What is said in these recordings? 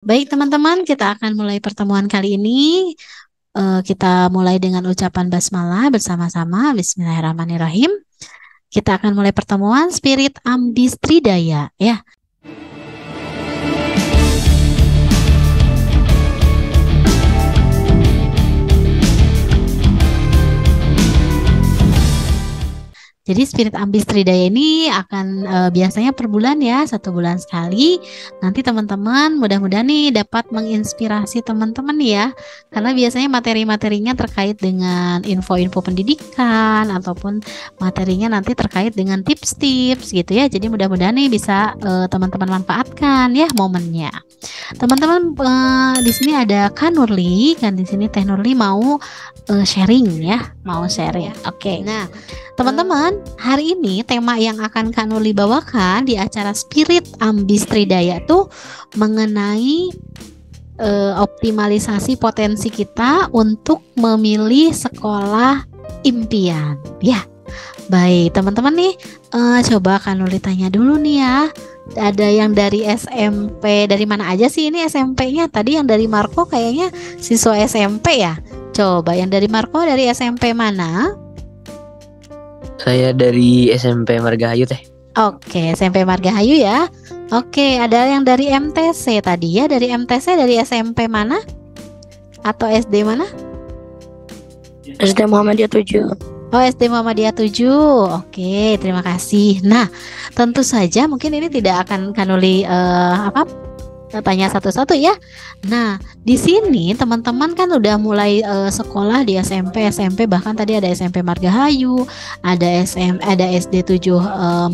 Baik teman-teman, kita akan mulai pertemuan kali ini. Kita mulai dengan ucapan basmalah bersama-sama. Bismillahirrahmanirrahim. Kita akan mulai pertemuan Spirit Ambistridaya ya. Jadi Spirit Ambistridaya ini akan biasanya per bulan ya, 1 bulan sekali. Nanti teman-teman mudah-mudahan nih dapat menginspirasi teman-teman ya. Karena biasanya materi-materinya terkait dengan info-info pendidikan ataupun materinya nanti terkait dengan tips-tips gitu ya. Jadi mudah-mudahan nih bisa teman-teman manfaatkan ya momennya. Teman-teman di sini ada Kak Nurli, kan di sini Teh Nurli mau sharing ya, mau sharing. Oke. Nah, teman-teman, hari ini tema yang akan Kak Nurli bawakan di acara Spirit Ambistridaya itu mengenai optimalisasi potensi kita untuk memilih sekolah impian. Ya, baik teman-teman nih, coba Kak Nurli tanya dulu nih ya. Ada yang dari SMP, dari mana aja sih ini SMP-nya? Tadi yang dari Marco kayaknya siswa SMP ya. Coba yang dari Marco dari SMP mana? Saya dari SMP Margahayu Teh. Oke, SMP Margahayu ya. Oke, ada yang dari MTC tadi ya. Dari MTC dari SMP mana? Atau SD mana? SD Muhammadiyah 7. Oh, SD Muhammadiyah 7. Oke, terima kasih. Nah, tentu saja mungkin ini tidak akan Kanuli tanya satu-satu ya. Nah, di sini teman-teman kan udah mulai sekolah di SMP, bahkan tadi ada SMP Margahayu, ada SD 7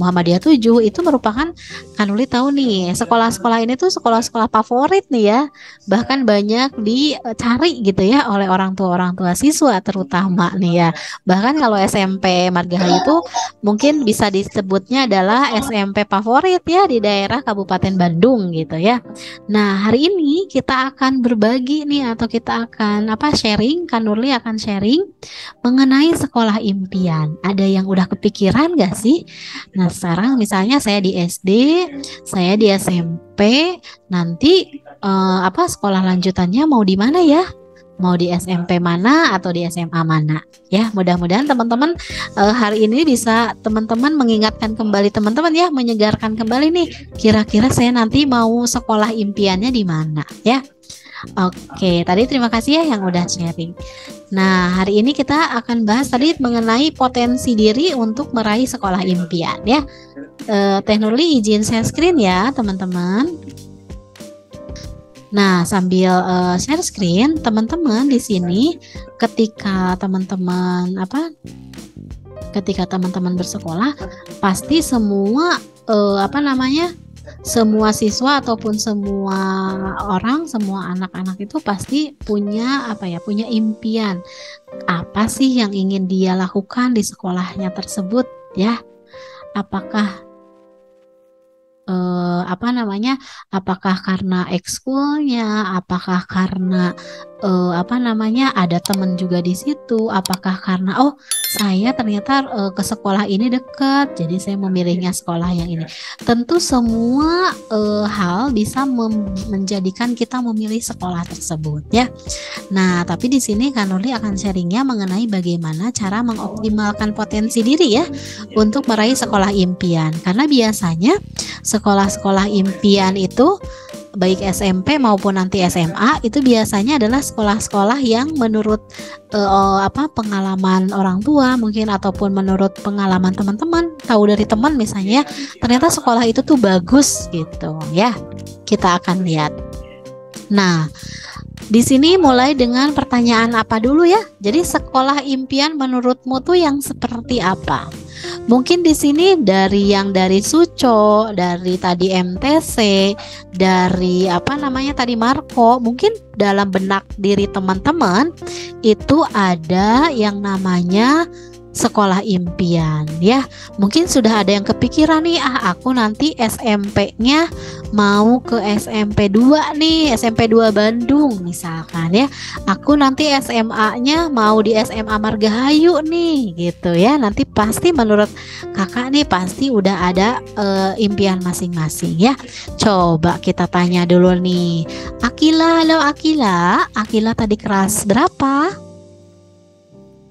Muhammadiyah 7. Itu merupakan Kanuli tahu nih, sekolah-sekolah ini tuh sekolah-sekolah favorit nih ya. Bahkan banyak dicari gitu ya oleh orang tua siswa terutama nih ya. Bahkan kalau SMP Margahayu itu mungkin bisa disebutnya adalah SMP favorit ya di daerah Kabupaten Bandung gitu ya. Nah, hari ini kita akan berbagi nih atau kita akan sharing, Kak Nurli akan sharing mengenai sekolah impian. Ada yang udah kepikiran gak sih? Nah, sekarang misalnya saya di SD, saya di SMP, nanti sekolah lanjutannya mau di mana ya? Mau di SMP mana atau di SMA mana ya. Mudah-mudahan teman-teman hari ini bisa teman-teman mengingatkan kembali teman-teman ya, menyegarkan kembali nih kira-kira saya nanti mau sekolah impiannya di mana ya. Oke, tadi terima kasih ya yang udah sharing. Nah, hari ini kita akan bahas tadi mengenai potensi diri untuk meraih sekolah impian ya. Teh Nurli izin share screen ya teman-teman. Nah, sambil share screen, teman-teman di sini ketika teman-teman bersekolah, pasti semua semua siswa ataupun semua orang, semua anak-anak itu pasti punya punya impian. Apa sih yang ingin dia lakukan di sekolahnya tersebut ya? Apakah apakah karena ekskulnya, apakah karena ada teman juga di situ, apakah karena saya ternyata ke sekolah ini dekat, jadi saya memilihnya sekolah yang ini. Tentu semua hal bisa menjadikan kita memilih sekolah tersebut ya. Nah, tapi di sini Kak Nurli akan sharingnya mengenai bagaimana cara mengoptimalkan potensi diri ya untuk meraih sekolah impian. Karena biasanya sekolah-sekolah impian itu baik SMP maupun nanti SMA itu biasanya adalah sekolah-sekolah yang menurut pengalaman orang tua mungkin ataupun menurut pengalaman teman-teman, tahu dari teman misalnya ternyata sekolah itu tuh bagus gitu ya. Kita akan lihat. Nah, di sini mulai dengan pertanyaan apa dulu ya. Jadi sekolah impian menurutmu tuh yang seperti apa? Mungkin di sini dari Suco, dari tadi MTC, dari tadi Marco, mungkin dalam benak diri teman-teman itu ada yang namanya sekolah impian ya. Mungkin sudah ada yang kepikiran nih, aku nanti SMP-nya mau ke SMP 2 nih, SMP 2 Bandung misalkan ya. Aku nanti SMA-nya mau di SMA Margahayu nih gitu ya. Nanti pasti menurut kakak nih pasti udah ada impian masing-masing ya. Coba kita tanya dulu nih. Akila, halo Akila. Akila tadi kelas berapa?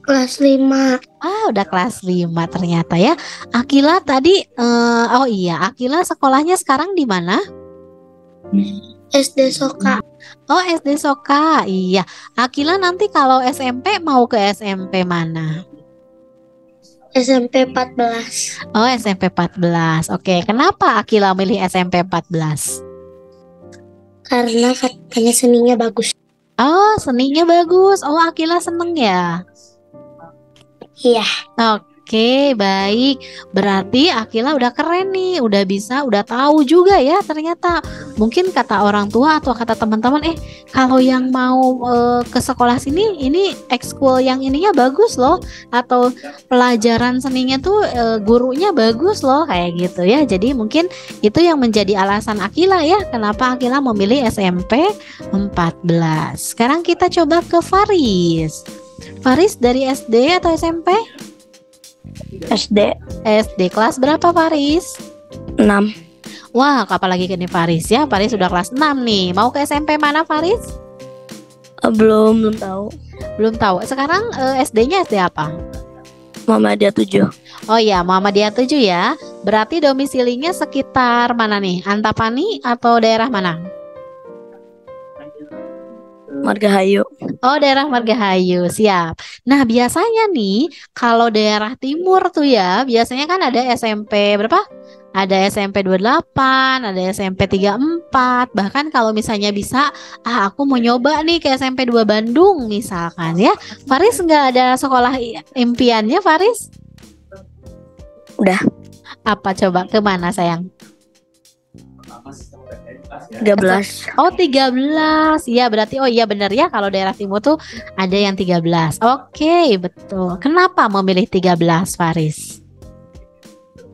Kelas 5. Udah kelas 5 ternyata ya. Akila tadi oh iya, Akila sekolahnya sekarang di mana? SD Soka. Oh, SD Soka. Iya. Akila nanti kalau SMP mau ke SMP mana? SMP 14. Oh, SMP 14. Oke, kenapa Akila milih SMP 14? Karena katanya seninya bagus. Oh, seninya bagus. Oh, Akila seneng ya? Iya. Oke, baik. Berarti Akila udah keren nih, udah tahu juga ya ternyata. Mungkin kata orang tua atau kata teman-teman, kalau yang mau ke sekolah sini, ini ekskul yang ininya bagus loh, atau pelajaran seninya tuh gurunya bagus loh, kayak gitu ya. Jadi mungkin itu yang menjadi alasan Akila ya, kenapa Akila memilih SMP 14. Sekarang kita coba ke Faris. Faris dari SD atau SMP? SD SD. Kelas berapa Faris? 6. Wah, apalagi ini Faris ya. Faris sudah kelas 6 nih. Mau ke SMP mana Faris? Belum tahu. Belum tahu. Sekarang SD-nya SD apa? Muhammadiyah 7. Oh iya, Muhammadiyah 7 ya. Berarti domisilinya sekitar mana nih? Antapani atau daerah mana? Margahayu. Oh, daerah Margahayu, siap. Nah, biasanya nih kalau daerah timur tuh ya, biasanya kan ada SMP berapa? Ada SMP 28, ada SMP 34. Bahkan kalau misalnya bisa, aku mau nyoba nih ke SMP 2 Bandung misalkan ya. Faris nggak ada sekolah impiannya, Faris? Udah. Apa coba ke mana sayang? 13. Oh 13. Iya berarti oh iya benar ya, kalau daerah timur tuh ada yang 13. Oke, betul. Kenapa memilih 13 Faris?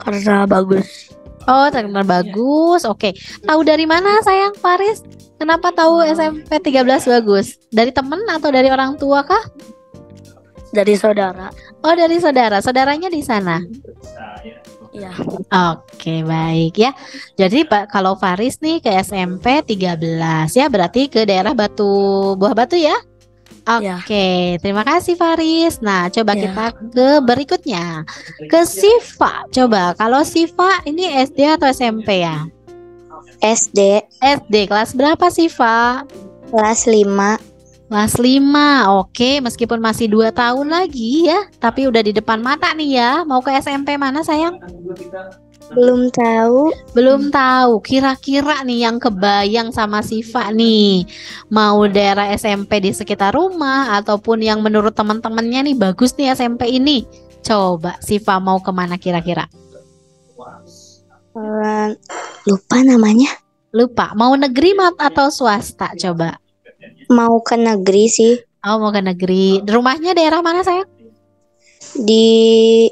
Karena bagus. Oh terkenal bagus. Oke. Tahu dari mana sayang Faris? Kenapa tahu SMP 13 bagus? Dari temen atau dari orang tua kah? Dari saudara. Oh dari saudara. Saudaranya di sana. Iya. Oke, baik ya. Jadi Pak, kalau Faris nih ke SMP 13 ya, berarti ke daerah Buah Batu ya. Oke, terima kasih Faris. Nah, coba kita ke berikutnya. Ke Siva. Coba, kalau Siva ini SD atau SMP ya? SD. SD, kelas berapa Siva? Kelas 5. Kelas 5, oke, meskipun masih 2 tahun lagi ya, tapi udah di depan mata nih ya. Mau ke SMP mana sayang? Belum tahu. Belum tahu. Kira-kira nih yang kebayang sama Siva nih, mau daerah SMP di sekitar rumah ataupun yang menurut teman-temannya nih bagus nih SMP ini. Coba Siva mau kemana kira-kira? Lupa namanya. Lupa. Mau negeri atau swasta? Coba. Mau ke negeri sih. Oh, mau ke negeri. Rumahnya daerah mana sayang? Di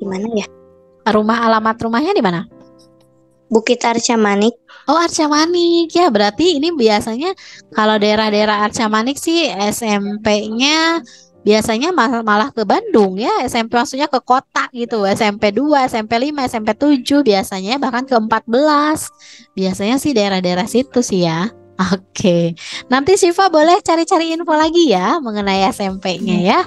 mana ya? Alamat rumahnya di mana? Bukit Arca Manik. Oh, Arca Manik ya. Berarti ini biasanya kalau daerah-daerah Arca Manik sih SMP-nya biasanya malah ke Bandung ya. SMP maksudnya ke kota gitu. SMP 2, SMP 5, SMP 7 biasanya bahkan ke 14. Biasanya sih daerah-daerah situ sih ya. Oke, nanti Siva boleh cari-cari info lagi ya mengenai SMP-nya ya.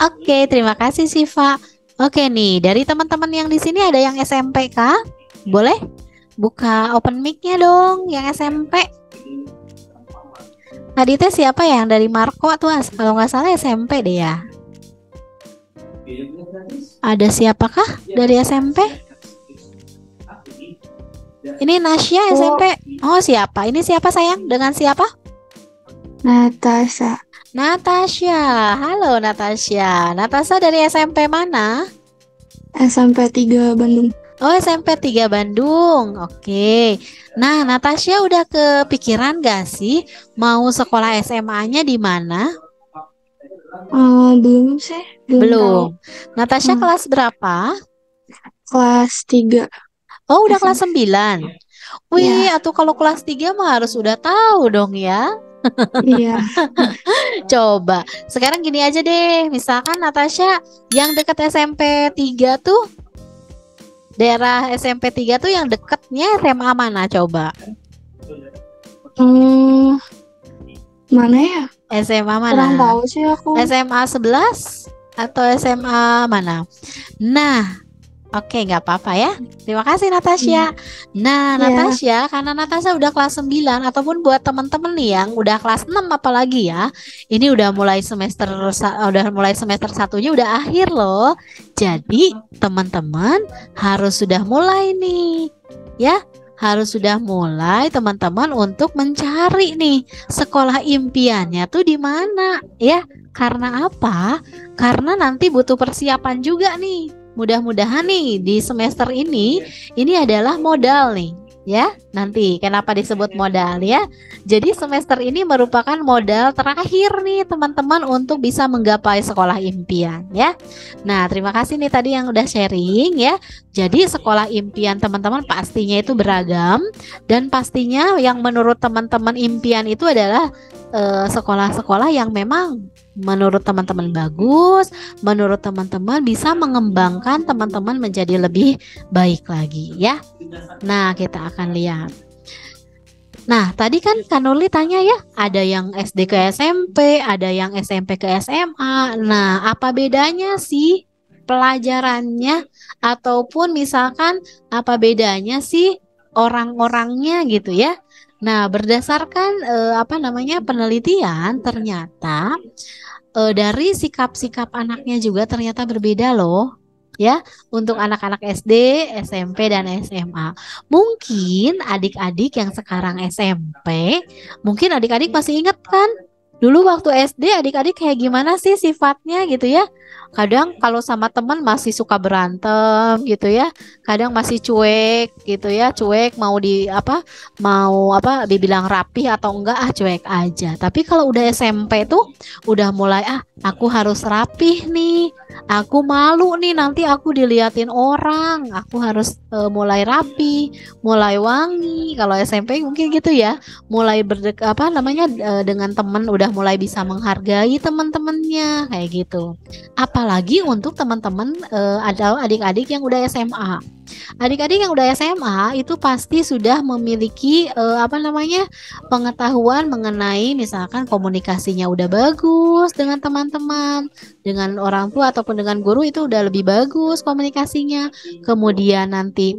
Oke, terima kasih Siva. Oke nih, dari teman-teman yang di sini ada yang SMP kah? Boleh buka open mic-nya dong yang SMP. Tadi teh siapa ya yang dari Marco tuh? Kalau nggak salah SMP deh ya. Ada siapakah dari SMP? Ini Nasya SMP. Oh siapa? Ini siapa sayang? Dengan siapa? Natasha. Natasha. Halo Natasha. Natasha dari SMP mana? SMP 3 Bandung. Oh SMP 3 Bandung. Oke. Nah Natasha udah kepikiran gak sih mau sekolah SMA-nya di mana? Belum sih, belum tahu. Belum. Natasha Hmm. kelas berapa? Kelas 3. Oh, udah kelas SMP. 9. Wih, Ya, atau kalau kelas 3 mah harus udah tahu dong ya. iya. Coba, sekarang gini aja deh. Misalkan Natasha yang dekat SMP 3 tuh, daerah SMP 3 tuh yang dekatnya SMA mana coba? Hmm, mana ya? SMA Kurang mana? tahu sih aku. SMA 11 atau SMA mana? Nah, oke, nggak apa-apa ya. Terima kasih Natasha. Nah, Iya. Natasha, karena Natasha udah kelas 9 ataupun buat teman-teman nih yang udah kelas 6 apalagi ya. Ini udah mulai semester satunya udah akhir loh. Jadi, teman-teman harus sudah mulai nih. Ya, harus sudah mulai teman-teman untuk mencari nih sekolah impiannya tuh di mana ya. Karena apa? Karena nanti butuh persiapan juga nih. Mudah-mudahan nih di semester ini adalah modal nih ya. Nanti kenapa disebut modal ya? Jadi semester ini merupakan modal terakhir nih teman-teman untuk bisa menggapai sekolah impian ya. Nah, terima kasih nih tadi yang udah sharing ya. Jadi sekolah impian teman-teman pastinya itu beragam dan pastinya yang menurut teman-teman impian itu adalah sekolah-sekolah yang memang menurut teman-teman bagus, menurut teman-teman bisa mengembangkan teman-teman menjadi lebih baik lagi ya. Nah, kita akan lihat. Nah, tadi kan Kanuli tanya ya, ada yang SD ke SMP, ada yang SMP ke SMA. Nah, apa bedanya sih pelajarannya ataupun misalkan apa bedanya sih orang-orangnya gitu ya. Nah, berdasarkan penelitian ternyata dari sikap-sikap anaknya juga ternyata berbeda loh. Ya, untuk anak-anak SD, SMP, dan SMA. Mungkin adik-adik yang sekarang SMP, mungkin adik-adik masih ingat kan? Dulu waktu SD adik-adik kayak gimana sih sifatnya gitu ya? Kadang kalau sama teman masih suka berantem gitu ya. Kadang masih cuek gitu ya, cuek mau dibilang rapi atau enggak cuek aja. Tapi kalau udah SMP tuh udah mulai aku harus rapih nih. Aku malu nih nanti aku diliatin orang. Aku harus mulai rapi, mulai wangi. Kalau SMP mungkin gitu ya. Mulai dengan teman udah mulai bisa menghargai teman-temannya kayak gitu. Apalagi untuk teman-teman atau adik-adik yang udah SMA. Adik-adik yang udah SMA itu pasti sudah memiliki pengetahuan mengenai misalkan komunikasinya udah bagus dengan teman-teman, dengan orang tua ataupun dengan guru itu udah lebih bagus komunikasinya. Kemudian nanti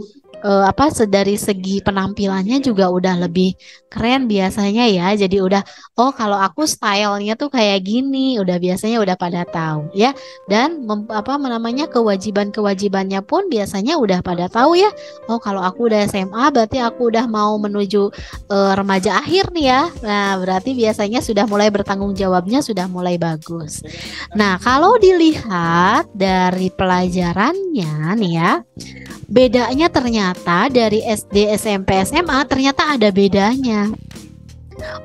dari segi penampilannya juga udah lebih keren biasanya ya. Jadi udah kalau aku stylenya tuh kayak gini, udah biasanya udah pada tahu ya. Dan kewajiban-kewajibannya pun biasanya udah pada tahu ya. Kalau aku udah SMA berarti aku udah mau menuju remaja akhir nih ya. Nah, berarti biasanya sudah mulai bertanggung jawabnya sudah mulai bagus. Nah, kalau dilihat dari pelajarannya nih ya, bedanya ternyata dari SD, SMP, SMA ternyata ada bedanya.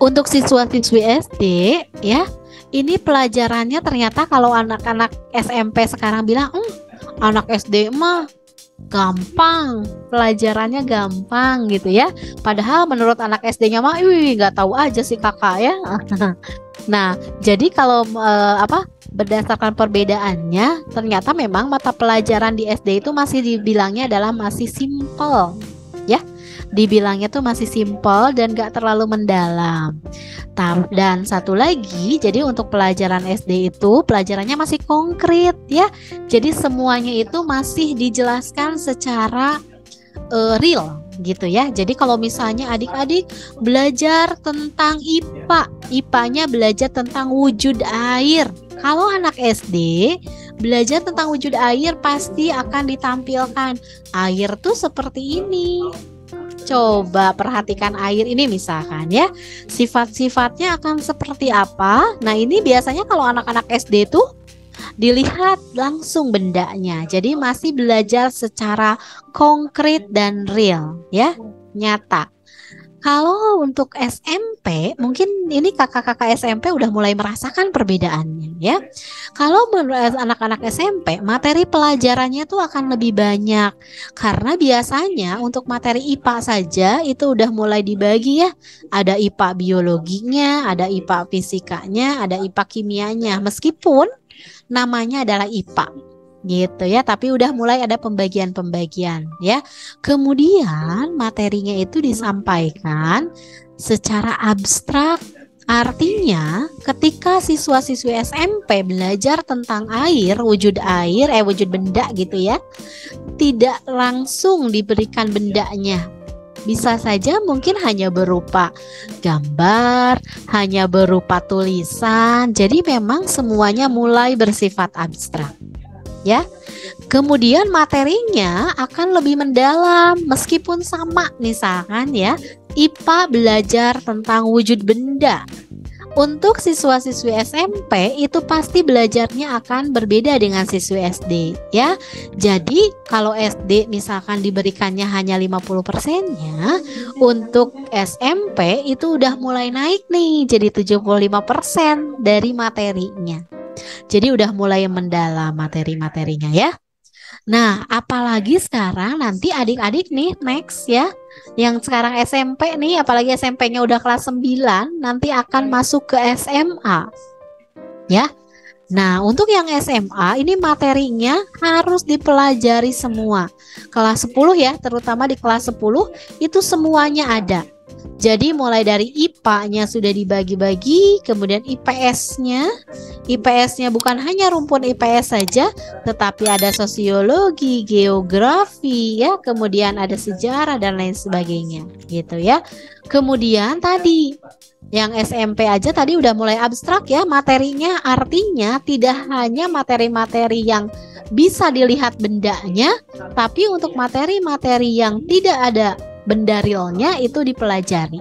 Untuk siswa-siswi SD ya, ini pelajarannya ternyata kalau anak-anak SMP sekarang bilang, anak SD mah gampang, pelajarannya gampang gitu ya. Padahal menurut anak SD-nya mah, nggak tahu aja sih kakak ya. Nah, jadi kalau berdasarkan perbedaannya, ternyata memang mata pelajaran di SD itu masih dibilangnya adalah masih simple, ya. Dibilangnya tuh masih simple dan gak terlalu mendalam. Dan satu lagi, jadi untuk pelajaran SD itu pelajarannya masih konkret, ya. Jadi semuanya itu masih dijelaskan secara real gitu ya. Jadi kalau misalnya adik-adik belajar tentang IPA, IPA-nya belajar tentang wujud air. Kalau anak SD belajar tentang wujud air pasti akan ditampilkan air tuh seperti ini. Coba perhatikan air ini misalkan ya, sifat-sifatnya akan seperti apa. Nah, ini biasanya kalau anak-anak SD tuh dilihat langsung bendanya. Jadi masih belajar secara konkret dan real ya, nyata. Kalau untuk SMP, mungkin ini kakak-kakak SMP udah mulai merasakan perbedaannya ya. Kalau menurut anak-anak SMP, materi pelajarannya tuh akan lebih banyak. Karena biasanya untuk materi IPA saja itu udah mulai dibagi ya. Ada IPA biologinya, ada IPA fisikanya, ada IPA kimianya. Meskipun namanya adalah IPA gitu ya, tapi udah mulai ada pembagian-pembagian ya. Kemudian materinya itu disampaikan secara abstrak. Artinya ketika siswa-siswi SMP belajar tentang air, wujud benda gitu ya, tidak langsung diberikan bendanya. Bisa saja mungkin hanya berupa gambar, hanya berupa tulisan. Jadi memang semuanya mulai bersifat abstrak. Ya, kemudian materinya akan lebih mendalam meskipun sama, misalkan ya IPA belajar tentang wujud benda. Untuk siswa-siswi SMP itu pasti belajarnya akan berbeda dengan siswi SD ya. Jadi kalau SD misalkan diberikannya hanya 50%-nya, untuk SMP itu udah mulai naik nih jadi 75% dari materinya. Jadi udah mulai mendalam materi-materinya ya. Nah, apalagi sekarang nanti adik-adik nih next ya, yang sekarang SMP nih, apalagi SMP-nya udah kelas 9, nanti akan masuk ke SMA. Ya. Nah, untuk yang SMA ini materinya harus dipelajari semua. Kelas 10 ya, terutama di kelas 10 itu semuanya ada. Jadi mulai dari IPA-nya sudah dibagi-bagi, kemudian IPS-nya bukan hanya rumpun IPS saja, tetapi ada sosiologi, geografi ya, kemudian ada sejarah dan lain sebagainya, gitu ya. Kemudian tadi yang SMP aja tadi udah mulai abstrak ya materinya, artinya tidak hanya materi-materi yang bisa dilihat bendanya, tapi untuk materi-materi yang tidak ada benda realnya itu dipelajari.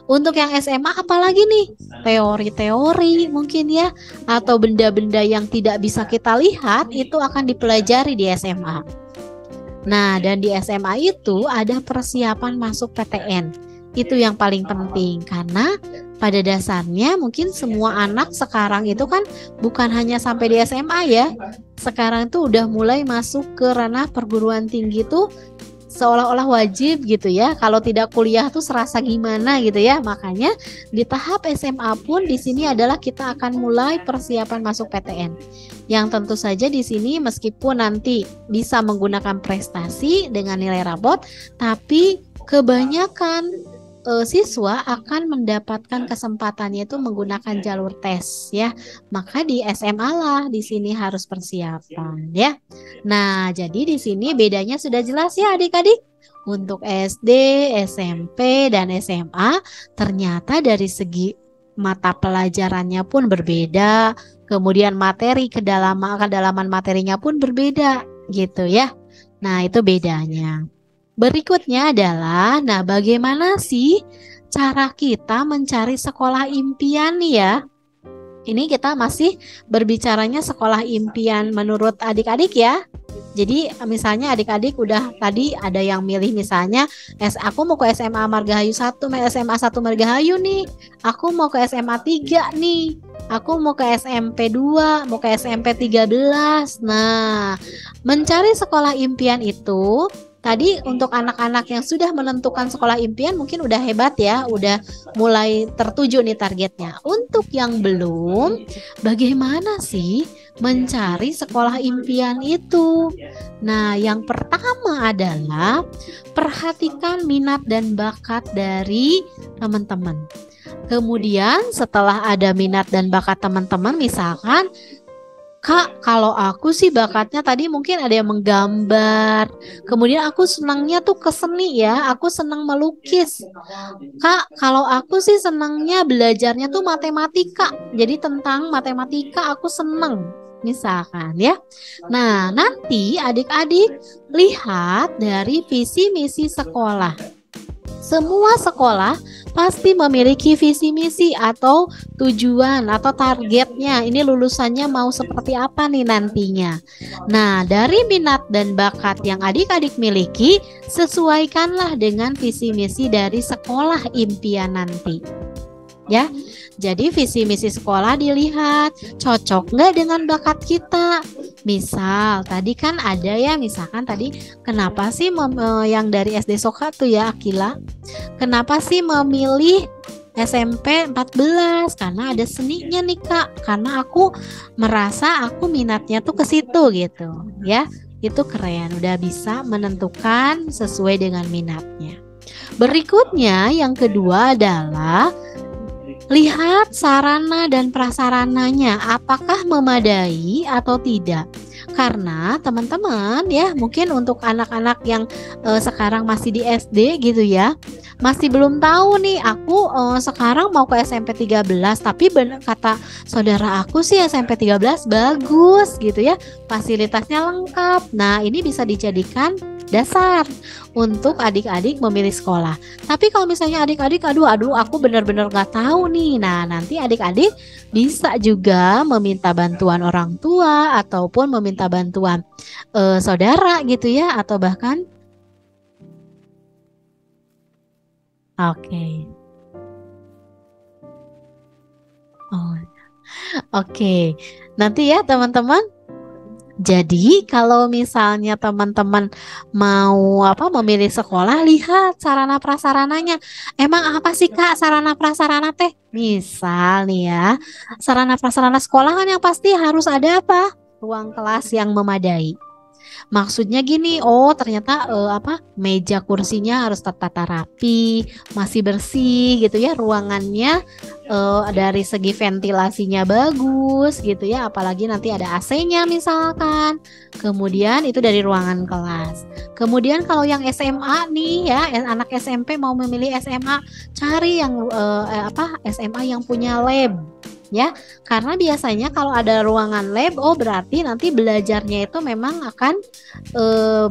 Untuk yang SMA apalagi nih? Teori-teori mungkin ya, atau benda-benda yang tidak bisa kita lihat itu akan dipelajari di SMA. Nah, dan di SMA itu ada persiapan masuk PTN. Itu yang paling penting karena pada dasarnya mungkin semua anak sekarang itu kan bukan hanya sampai di SMA ya. Sekarang tuh udah mulai masuk ke ranah perguruan tinggi tuh seolah-olah wajib gitu ya. Kalau tidak kuliah tuh serasa gimana gitu ya. Makanya di tahap SMA pun di sini adalah kita akan mulai persiapan masuk PTN. Yang tentu saja di sini meskipun nanti bisa menggunakan prestasi dengan nilai rapot, tapi kebanyakan siswa akan mendapatkan kesempatannya itu menggunakan jalur tes ya. Maka di SMA lah di sini harus persiapan ya. Nah, jadi di sini bedanya sudah jelas ya adik-adik. Untuk SD, SMP dan SMA ternyata dari segi mata pelajarannya pun berbeda, kemudian materi kedalaman materinya pun berbeda gitu ya. Nah, itu bedanya. Berikutnya adalah, nah bagaimana sih cara kita mencari sekolah impian nih ya? Ini kita masih berbicaranya sekolah impian menurut adik-adik ya. Jadi misalnya adik-adik udah tadi ada yang milih misalnya aku mau ke SMA Margahayu 1, SMA 1 Margahayu nih. Aku mau ke SMA 3 nih. Aku mau ke SMP 2, mau ke SMP 13. Nah, mencari sekolah impian itu tadi untuk anak-anak yang sudah menentukan sekolah impian mungkin udah hebat ya, udah mulai tertuju nih targetnya. Untuk yang belum, bagaimana sih mencari sekolah impian itu? Nah, yang pertama adalah perhatikan minat dan bakat dari teman-teman. Kemudian setelah ada minat dan bakat teman-teman, misalkan Kak, kalau aku sih bakatnya tadi mungkin ada yang menggambar. Kemudian aku senangnya tuh ke seni ya, aku senang melukis. Kak, kalau aku sih senangnya belajarnya tuh matematika. Jadi tentang matematika aku senang, misalkan ya. Nah, nanti adik-adik lihat dari visi misi sekolah. Semua sekolah pasti memiliki visi misi atau tujuan atau targetnya. Ini lulusannya mau seperti apa nih nantinya. Nah, dari minat dan bakat yang adik-adik miliki, sesuaikanlah dengan visi misi dari sekolah impian nanti. Ya, jadi visi misi sekolah dilihat cocok nggak dengan bakat kita. Misal tadi kan ada ya, misalkan tadi kenapa sih yang dari SD Soka tuh ya Akila, kenapa sih memilih SMP 14? Karena ada seninya nih Kak, karena aku merasa aku minatnya tuh ke situ gitu ya. Itu keren, udah bisa menentukan sesuai dengan minatnya. Berikutnya yang kedua adalah lihat sarana dan prasarananya apakah memadai atau tidak. Karena teman-teman ya, mungkin untuk anak-anak yang sekarang masih di SD gitu ya, masih belum tahu nih aku sekarang mau ke SMP 13, tapi benar kata saudara aku sih SMP 13 bagus gitu ya, fasilitasnya lengkap. Nah, ini bisa dijadikan dasar untuk adik-adik memilih sekolah. Tapi kalau misalnya adik-adik aduh aku benar-benar gak tahu nih, nah nanti adik-adik bisa juga meminta bantuan orang tua ataupun meminta bantuan saudara gitu ya, atau bahkan oke. Oke. Nanti ya teman-teman. Jadi kalau misalnya teman-teman mau memilih sekolah, lihat sarana prasarananya. Emang apa sih Kak sarana prasarana teh? Misal nih ya, sarana prasarana sekolah kan yang pasti harus ada apa? Ruang kelas yang memadai. Maksudnya gini, oh ternyata meja kursinya harus tertata rapi, masih bersih gitu ya, ruangannya dari segi ventilasinya bagus gitu ya, apalagi nanti ada AC-nya misalkan. Kemudian itu dari ruangan kelas. Kemudian kalau yang SMA nih ya, anak SMP mau memilih SMA, cari yang SMA yang punya lab. Ya, karena biasanya kalau ada ruangan lab, oh berarti nanti belajarnya itu memang akan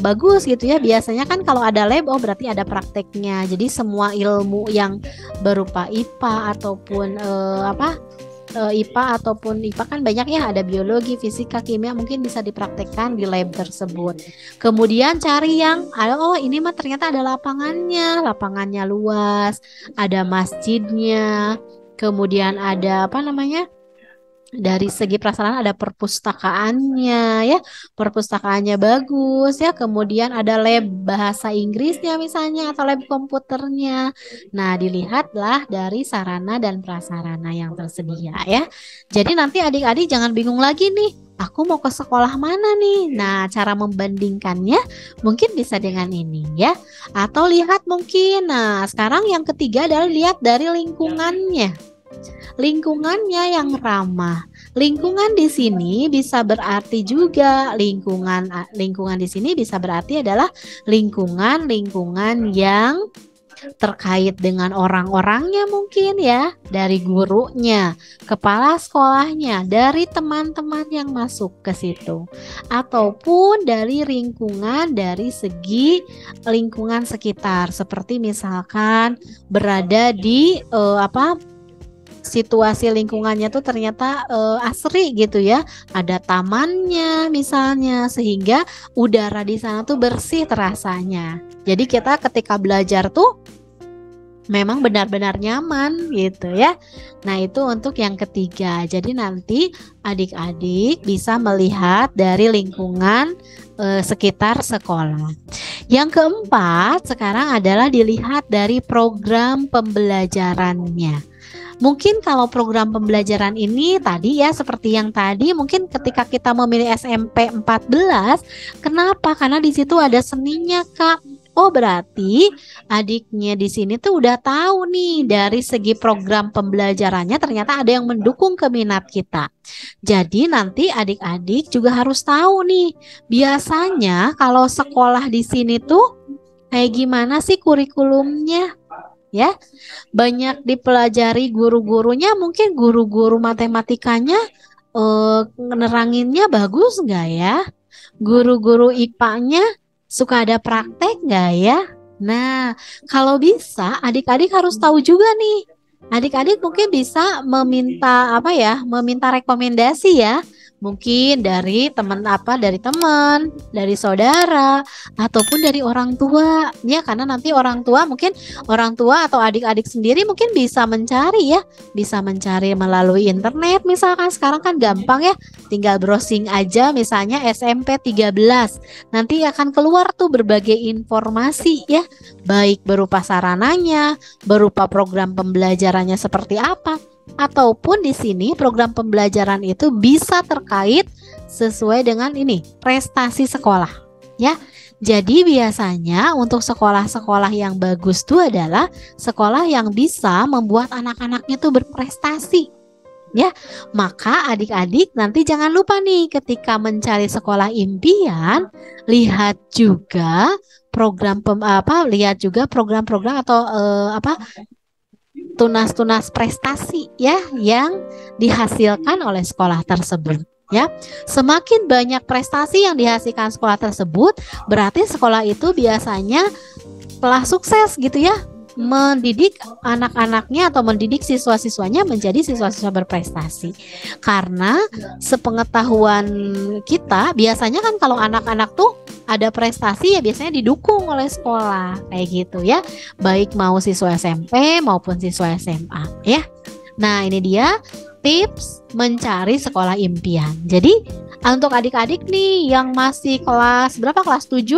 bagus gitu ya. Biasanya kan kalau ada lab, oh berarti ada prakteknya. Jadi semua ilmu yang berupa IPA ataupun IPA ataupun IPA kan banyak ya, ada biologi, fisika, kimia, mungkin bisa dipraktekkan di lab tersebut. Kemudian cari yang oh ini mah ternyata ada lapangannya luas, ada masjidnya. Kemudian ada dari segi prasarana ada perpustakaannya ya, perpustakaannya bagus ya, kemudian ada lab bahasa Inggrisnya misalnya atau lab komputernya. Nah, dilihatlah dari sarana dan prasarana yang tersedia ya. Jadi nanti adik-adik jangan bingung lagi nih, aku mau ke sekolah mana nih. Nah, cara membandingkannya mungkin bisa dengan ini ya. Atau lihat mungkin, nah sekarang yang ketiga adalah lihat dari lingkungannya. Lingkungannya yang ramah. Lingkungan di sini bisa berarti juga lingkungan di sini bisa berarti adalah lingkungan yang terkait dengan orang-orangnya mungkin ya, dari gurunya, kepala sekolahnya, dari teman-teman yang masuk ke situ, ataupun dari lingkungan dari segi lingkungan sekitar, seperti misalkan berada di situasi lingkungannya tuh ternyata asri gitu ya, ada tamannya misalnya, sehingga udara di sana tuh bersih terasanya. Jadi kita ketika belajar tuh memang benar-benar nyaman gitu ya. Nah, itu untuk yang ketiga. Jadi nanti adik-adik bisa melihat dari lingkungan sekitar sekolah. Yang keempat sekarang adalah dilihat dari program pembelajarannya. Mungkin kalau program pembelajaran ini tadi ya, seperti yang tadi, mungkin ketika kita memilih SMP 14, kenapa? Karena di situ ada seninya, Kak. Oh, berarti adiknya di sini tuh udah tahu nih dari segi program pembelajarannya ternyata ada yang mendukung ke minat kita. Jadi nanti adik-adik juga harus tahu nih, biasanya kalau sekolah di sini tuh kayak gimana sih kurikulumnya? Ya, banyak dipelajari guru-gurunya, mungkin guru-guru matematikanya neranginnya bagus nggak ya? Guru-guru IPA-nya suka ada praktek nggak ya? Nah, kalau bisa adik-adik harus tahu juga nih. Adik-adik mungkin bisa meminta apa ya? Meminta rekomendasi ya. Mungkin dari teman, dari saudara, ataupun dari orang tua. Ya, karena nanti orang tua mungkin orang tua atau adik-adik sendiri mungkin bisa mencari ya, bisa mencari melalui internet. Misalkan sekarang kan gampang ya, tinggal browsing aja misalnya SMP 13. Nanti akan keluar tuh berbagai informasi ya, baik berupa sarananya, berupa program pembelajarannya seperti apa, ataupun di sini program pembelajaran itu bisa terkait sesuai dengan ini prestasi sekolah ya. Jadi biasanya untuk sekolah-sekolah yang bagus itu adalah sekolah yang bisa membuat anak-anaknya tuh berprestasi ya. Maka adik-adik nanti jangan lupa nih ketika mencari sekolah impian, lihat juga lihat juga program-program atau tunas-tunas prestasi ya yang dihasilkan oleh sekolah tersebut ya. Semakin banyak prestasi yang dihasilkan sekolah tersebut, berarti sekolah itu biasanya telah sukses gitu ya, mendidik anak-anaknya atau mendidik siswa-siswanya menjadi siswa-siswa berprestasi. Karena sepengetahuan kita biasanya kan kalau anak-anak tuh ada prestasi ya biasanya didukung oleh sekolah kayak gitu ya, baik mau siswa SMP maupun siswa SMA ya. Nah, ini dia tips mencari sekolah impian. Jadi untuk adik-adik nih yang masih kelas berapa, kelas 7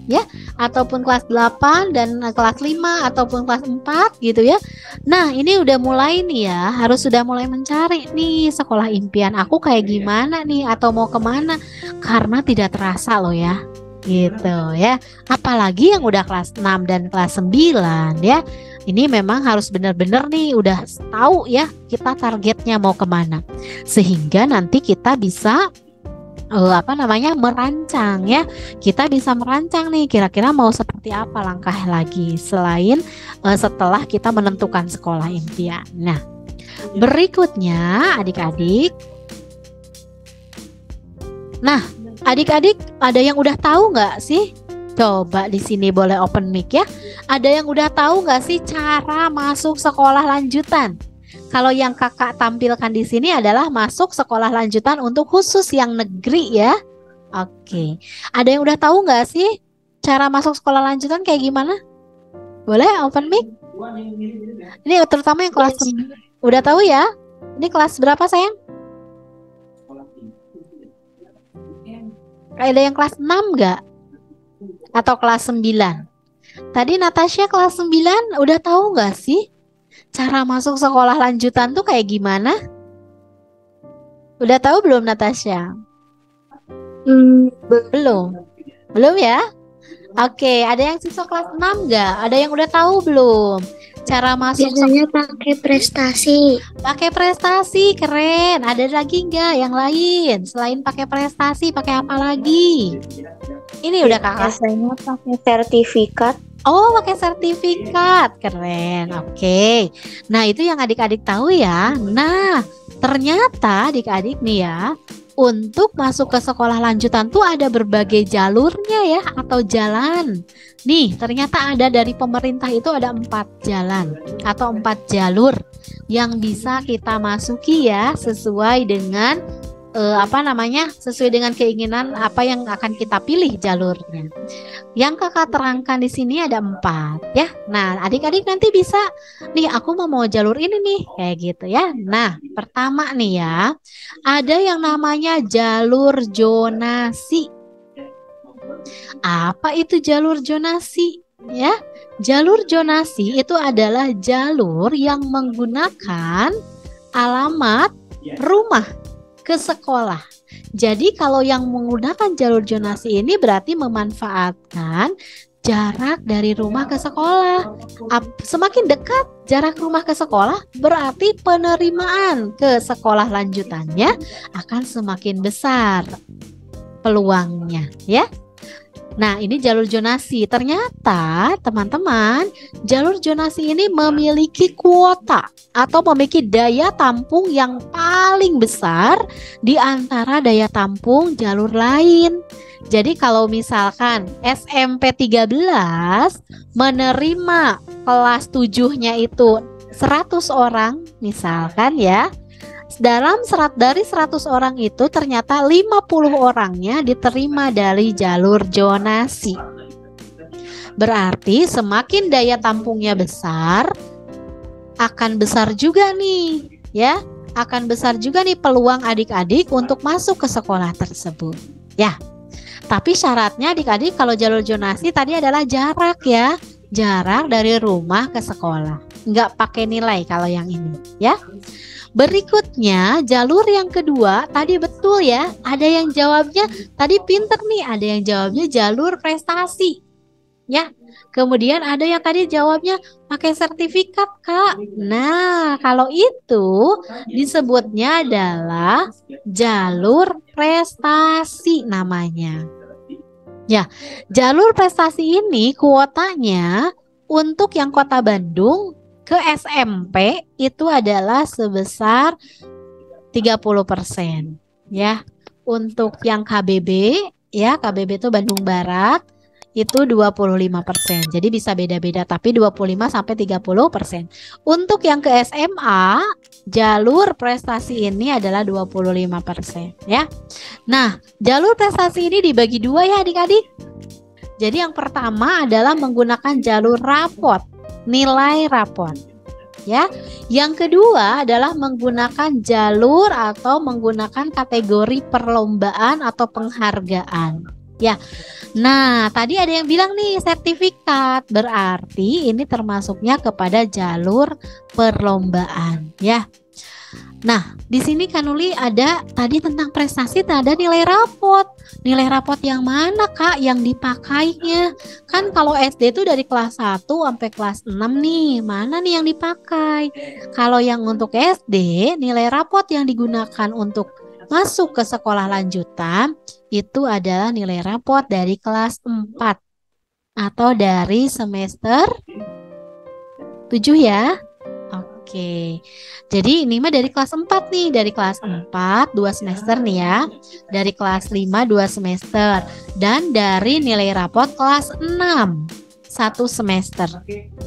ya, ataupun kelas 8 dan kelas 5 ataupun kelas 4 gitu ya. Nah, ini udah mulai nih ya, harus sudah mulai mencari nih sekolah impian aku kayak gimana nih atau mau kemana, karena tidak terasa loh ya gitu ya. Apalagi yang udah kelas 6 dan kelas 9 ya, ini memang harus benar-benar nih udah tahu ya kita targetnya mau kemana, sehingga nanti kita bisa merancang ya. Kita bisa merancang nih kira-kira mau seperti apa langkah lagi selain setelah kita menentukan sekolah impian. Nah, berikutnya adik-adik. Nah, adik-adik ada yang udah tahu nggak sih? Coba di sini boleh open mic ya. Ada yang udah tahu nggak sih cara masuk sekolah lanjutan? Kalau yang kakak tampilkan di sini adalah masuk sekolah lanjutan untuk khusus yang negeri ya. Oke. Ada yang udah tahu nggak sih cara masuk sekolah lanjutan kayak gimana? Boleh open mic? Ini terutama yang kelas udah tahu ya? Ini kelas berapa sayang? Ada yang kelas 6 nggak? Atau kelas 9? Tadi Natasha kelas 9 udah tahu nggak sih cara masuk sekolah lanjutan tuh kayak gimana? Udah tahu belum Natasha? Belum. Belum ya? Oke, ada yang siswa kelas 6 nggak? Ada yang udah tahu belum? Cara masuk Biasanya pakai prestasi. Pakai prestasi, keren. Ada lagi nggak yang lain? Selain pakai prestasi, pakai apa lagi? Ini udah kakak. Biasanya pakai sertifikat. Oh, pakai sertifikat. Keren. Oke. Nah, itu yang adik-adik tahu ya. Nah, ternyata adik-adik nih ya, untuk masuk ke sekolah lanjutan tuh ada berbagai jalurnya ya, atau jalan. Nih, ternyata ada dari pemerintah itu ada 4 jalan atau 4 jalur yang bisa kita masuki ya, sesuai dengan sesuai dengan keinginan apa yang akan kita pilih jalurnya. Yang kakak terangkan di sini ada 4 ya. Nah, adik-adik nanti bisa nih, aku mau jalur ini nih kayak gitu ya. Nah, pertama nih ya, ada yang namanya jalur zonasi. Apa itu jalur zonasi? Ya, jalur zonasi itu adalah jalur yang menggunakan alamat rumah ke sekolah. Jadi kalau yang menggunakan jalur zonasi ini berarti memanfaatkan jarak dari rumah ke sekolah. Semakin dekat jarak rumah ke sekolah, berarti penerimaan ke sekolah lanjutannya akan semakin besar peluangnya ya. Nah, ini jalur zonasi. Ternyata teman-teman, jalur zonasi ini memiliki kuota atau memiliki daya tampung yang paling besar di antara daya tampung jalur lain. Jadi kalau misalkan SMP 13 menerima kelas 7-nya itu 100 orang misalkan ya. Dari 100 orang itu ternyata 50 orangnya diterima dari jalur zonasi. Berarti semakin daya tampungnya besar, akan besar juga nih ya. Akan besar juga nih peluang adik-adik untuk masuk ke sekolah tersebut. Ya. Tapi syaratnya adik-adik kalau jalur zonasi tadi adalah jarak ya. Jarak dari rumah ke sekolah. Nggak pakai nilai kalau yang ini ya. Berikutnya jalur yang kedua tadi betul ya, ada yang jawabnya tadi pinter nih, ada yang jawabnya jalur prestasi ya. Kemudian ada yang tadi jawabnya pakai sertifikat Kak. Nah kalau itu disebutnya adalah jalur prestasi namanya ya. Jalur prestasi ini kuotanya untuk yang Kota Bandung ke SMP itu adalah sebesar 30% ya. Untuk yang KBB ya, KBB itu Bandung Barat itu 25%. Jadi bisa beda-beda tapi 25 sampai 30%. Untuk yang ke SMA jalur prestasi ini adalah 25% ya. Nah, jalur prestasi ini dibagi dua ya adik-adik. Jadi yang pertama adalah menggunakan jalur rapot, nilai rapot ya. Yang kedua adalah menggunakan jalur atau menggunakan kategori perlombaan atau penghargaan ya. Nah tadi ada yang bilang nih sertifikat, berarti ini termasuknya kepada jalur perlombaan ya. Nah, di sini Kanuli ada tadi tentang prestasi, ada nilai rapot. Nilai rapot yang mana Kak yang dipakainya? Kan kalau SD itu dari kelas 1 sampai kelas 6 nih, mana nih yang dipakai? Kalau yang untuk SD, nilai rapot yang digunakan untuk masuk ke sekolah lanjutan itu adalah nilai rapot dari kelas 4 atau dari semester 7 ya. Oke, jadi ini mah dari kelas 4 nih, dari kelas 4 2 semester nih ya, dari kelas 5 2 semester, dan dari nilai rapot kelas 6 1 semester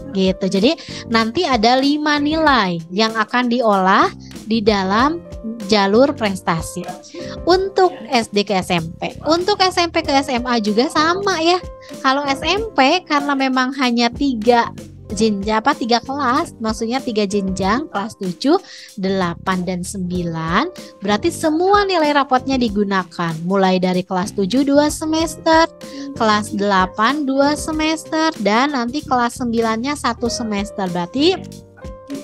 gitu. Jadi nanti ada 5 nilai yang akan diolah di dalam jalur prestasi. Untuk SD ke SMP, untuk SMP ke SMA juga sama ya. Kalau SMP karena memang hanya 3 kelas, maksudnya 3 jenjang, kelas 7, 8, dan 9. Berarti semua nilai rapotnya digunakan mulai dari kelas 7 2 semester, kelas 8 2 semester, dan nanti kelas 9-nya 1 semester. Berarti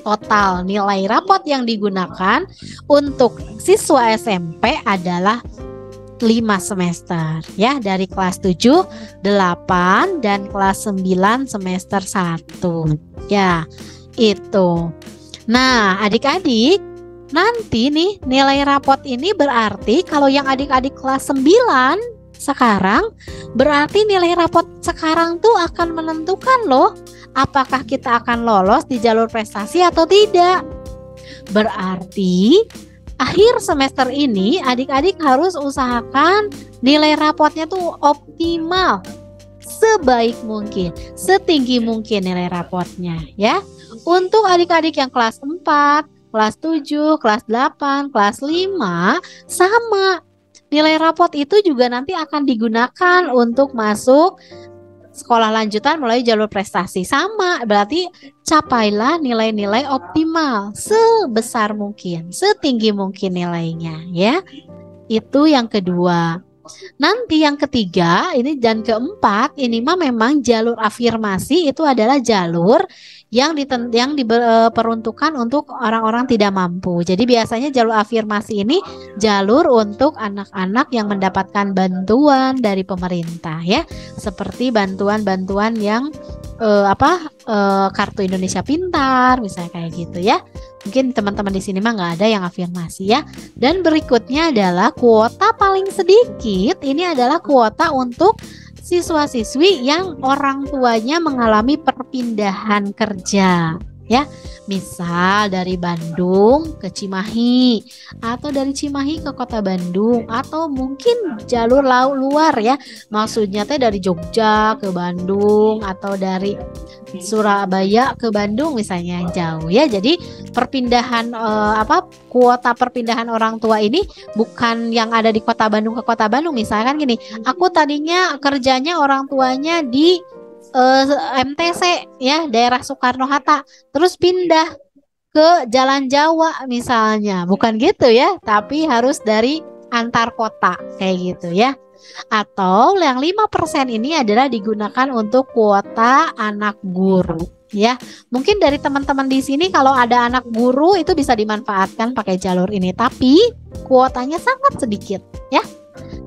total nilai rapot yang digunakan untuk siswa SMP adalah 5 semester ya, dari kelas 7, 8 dan kelas 9 semester 1 ya itu. Nah adik-adik nanti nih nilai rapot ini berarti kalau yang adik-adik kelas 9 sekarang, berarti nilai rapot sekarang tuh akan menentukan loh apakah kita akan lolos di jalur prestasi atau tidak. Berarti akhir semester ini adik-adik harus usahakan nilai rapotnya tuh optimal, sebaik mungkin, setinggi mungkin nilai rapotnya ya. Untuk adik-adik yang kelas 4, kelas 7, kelas 8, kelas 5 sama. Nilai rapot itu juga nanti akan digunakan untuk masuk sekolah lanjutan melalui jalur prestasi sama. Berarti capailah nilai-nilai optimal sebesar mungkin, setinggi mungkin nilainya ya. Itu yang kedua. Nanti yang ketiga ini dan keempat ini mah memang jalur afirmasi itu adalah jalur yang diperuntukkan untuk orang-orang tidak mampu. Jadi biasanya jalur afirmasi ini jalur untuk anak-anak yang mendapatkan bantuan dari pemerintah ya, seperti bantuan-bantuan yang Kartu Indonesia Pintar misalnya kayak gitu ya. Mungkin teman-teman di sini mah nggak ada yang afirmasi ya. Dan berikutnya adalah kuota paling sedikit. Ini adalah kuota untuk siswa-siswi yang orang tuanya mengalami perpindahan kerja, ya. Misal dari Bandung ke Cimahi, atau dari Cimahi ke Kota Bandung, atau mungkin jalur laut luar ya. Maksudnya teh dari Jogja ke Bandung, atau dari Surabaya ke Bandung misalnya yang jauh ya. Jadi perpindahan kuota perpindahan orang tua ini bukan yang ada di Kota Bandung ke Kota Bandung. Misalkan gini, aku tadinya kerjanya orang tuanya di MTC ya, daerah Soekarno-Hatta, terus pindah ke Jalan Jawa misalnya. Bukan gitu ya, tapi harus dari antar kota kayak gitu ya. Atau yang 5% ini adalah digunakan untuk kuota anak guru ya. Mungkin dari teman-teman di sini kalau ada anak guru itu bisa dimanfaatkan pakai jalur ini, tapi kuotanya sangat sedikit ya.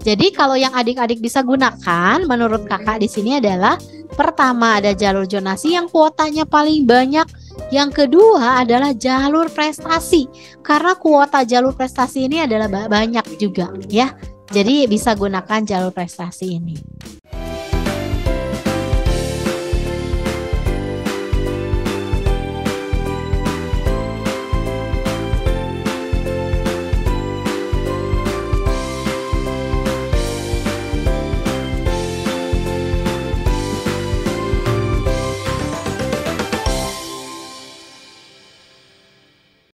Jadi kalau yang adik-adik bisa gunakan menurut kakak di sini adalah pertama ada jalur zonasi yang kuotanya paling banyak. Yang kedua adalah jalur prestasi, karena kuota jalur prestasi ini adalah banyak juga ya. Jadi bisa gunakan jalur prestasi ini.